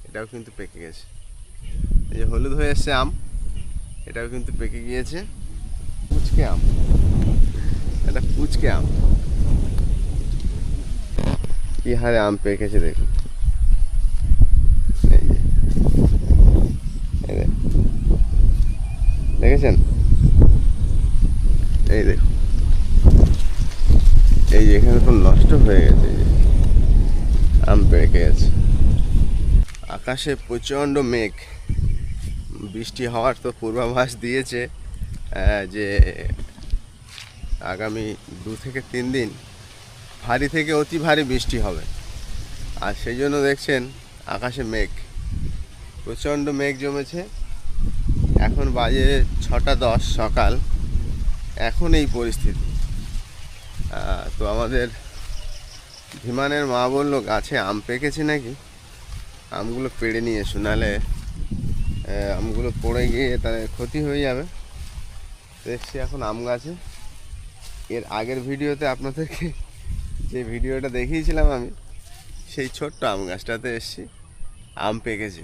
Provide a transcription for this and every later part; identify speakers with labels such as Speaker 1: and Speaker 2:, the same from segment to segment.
Speaker 1: এটাও কিন্তু পেকে গেছে। এই যে হলুদ হয়ে এসছে আম, এটাও কিন্তু পেকে গিয়েছে। কুচকে আম, এটা কুচকে আম, কি হারে আম পেকেছে দেখুন। এই যে দেখেছেন, এই দেখুন, এই যে এখানে তো নষ্ট হয়ে গেছে, এই যে আম পেকে গেছে। আকাশে প্রচণ্ড মেঘ, বৃষ্টি হওয়ার তো পূর্বাভাস দিয়েছে যে আগামী 2 থেকে 3 দিন ভারী থেকে অতি ভারী বৃষ্টি হবে। আর সেই জন্য দেখছেন আকাশে মেঘ, প্রচণ্ড মেঘ জমেছে। এখন বাজে 6টা 10 সকাল, এখন এই পরিস্থিতি। তো আমাদের ধীমানের মা বললো গাছে আম পেকেছে নাকি, আমগুলো পেড়ে নিয়ে এসো, নাহলে আমগুলো পড়ে গিয়ে তাহলে ক্ষতি হয়ে যাবে। দেখছি এখন আম গাছে। এর আগের ভিডিওতে আপনাদেরকে যে ভিডিওটা দেখিয়েছিলাম আমি, সেই ছোট্ট আম গাছটাতে এসছি, আম পেকেছে।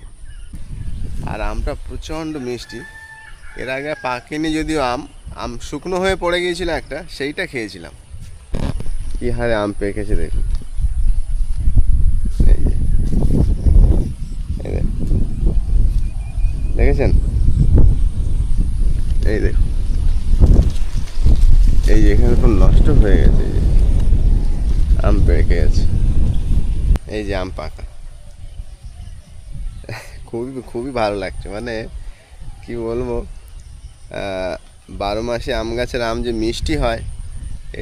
Speaker 1: আর আমটা প্রচণ্ড মিষ্টি। এর আগে পাকেনি যদিও, আম শুকনো হয়ে পড়ে গিয়েছিল একটা, সেইটা খেয়েছিলাম। কি হারে আম পেকেছে দেখুন। এই যে দেখেছেন, এই দেখুন, এই যে এখানে তো নষ্ট হয়ে গেছে, এই যে আম পেকে গেছে। এই যে আম পাকা, খুবই খুবই ভালো লাগছে। মানে কি বলবো, 12 মাসে আম গাছের আম যে মিষ্টি হয়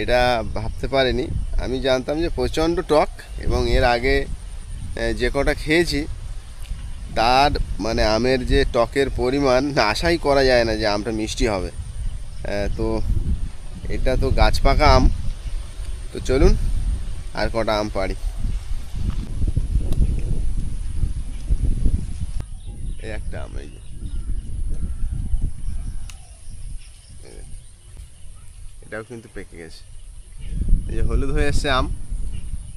Speaker 1: এটা ভাবতে পারিনি। আমি জানতাম যে প্রচণ্ড টক, এবং এর আগে যে কটা খেয়েছি তার মানে আমের যে টকের পরিমাণ আশাই করা যায় না যে আমটা মিষ্টি হবে। তো এটা তো গাছ পাকা আম। তো চলুন আর কটা আম পাড়ি। এই একটা আম, এই যে এটাও কিন্তু পেকে গেছে। এই যে হলুদ হয়ে এসছে আম,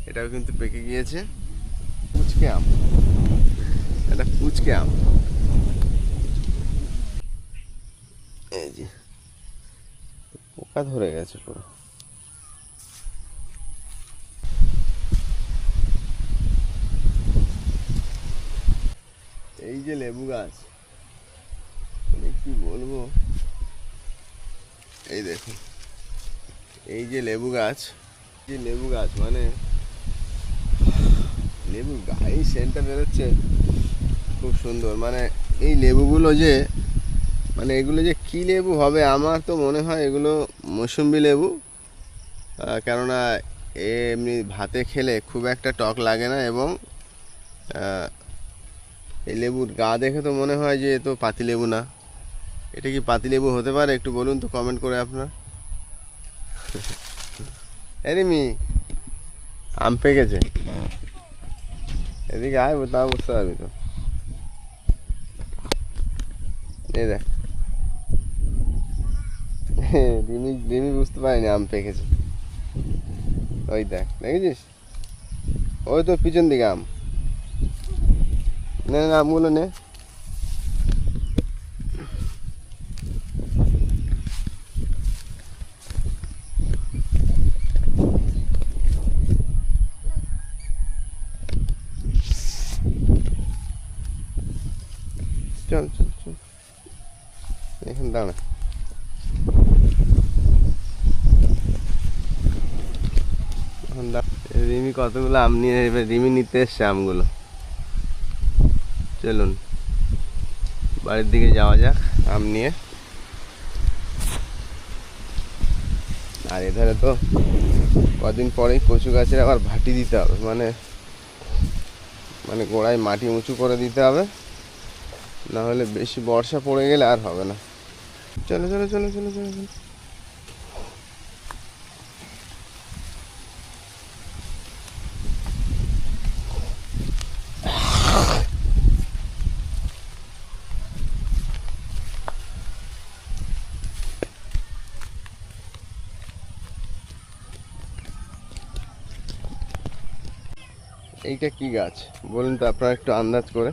Speaker 1: এটাও কিন্তু পেকে গিয়েছে। কুচকে আম, এটা কুচকে আম। এই যে পোকা ধরে গেছে পুরো। এই যে লেবু গাছ, মানে কি বলবো, এই দেখুন, এই যে লেবু গাছ, যে লেবু গাছ মানে লেবু গায়ে সেন্টটা বেরোচ্ছে খুব সুন্দর। মানে এই লেবুগুলো যে, মানে এগুলো যে কী লেবু হবে, আমার তো মনে হয় এগুলো মৌসুম্বি লেবু। কেননা এমনি ভাতে খেলে খুব একটা টক লাগে না, এবং এই লেবুর গা দেখে তো মনে হয় যে এ তো পাতিলেবু না। এটা কি পাতিলেবু হতে পারে? একটু বলুন তো কমেন্ট করে আপনার। এরিমি আম পেকেছে, এদিকে আয়, তা বুঝতে পারবি তো। এই দেখ, রিমি রিমি বুঝতে পারিনি আম পেকেছে। ওই দেখ, দেখেছিস, ওই তো পিছন দিকে আম। নে না, আমগুলো নে। চল চল চল, এখন দাঁড়া। এখন রিমি কতগুলো আম নিয়ে, এবার রিমি নিতে এসছে আমগুলো। চলুন বাড়ির দিকে যাওয়া যাক আম নিয়ে। আর এধারে তো কদিন পরেই কচু গাছের আবার ভাটি দিতে হবে, মানে মানে গোড়ায় মাটি উঁচু করে দিতে হবে, না হলে বেশি বর্ষা পড়ে গেলে আর হবে না। চলো চলো চলো চলো চলো চলো। এইটা কি গাছ বলুন তো আপনারা একটু আন্দাজ করে।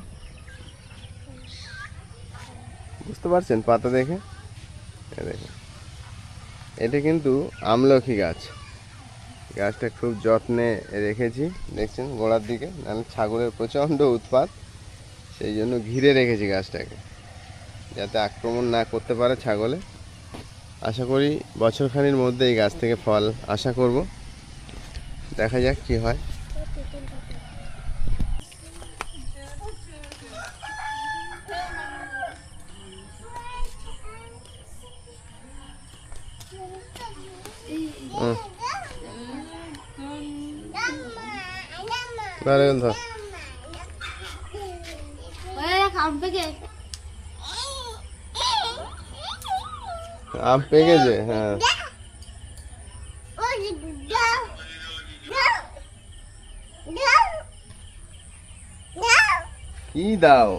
Speaker 1: বুঝতে পারছেন পাতা দেখে? এ দেখুন, এটা কিন্তু আমলকি গাছ। গাছটা খুব যত্নে রেখেছি, দেখছেন গোড়ার দিকে, নাহলে ছাগলের প্রচণ্ড উৎপাত, সেই জন্য ঘিরে রেখেছি গাছটাকে যাতে আক্রমণ না করতে পারে ছাগলে। আশা করি বছরখানির মধ্যে এই গাছ থেকে ফল আশা করব, দেখা যাক কি হয়। ধর আম পেকেছে, হ্যাঁ। কি দাও?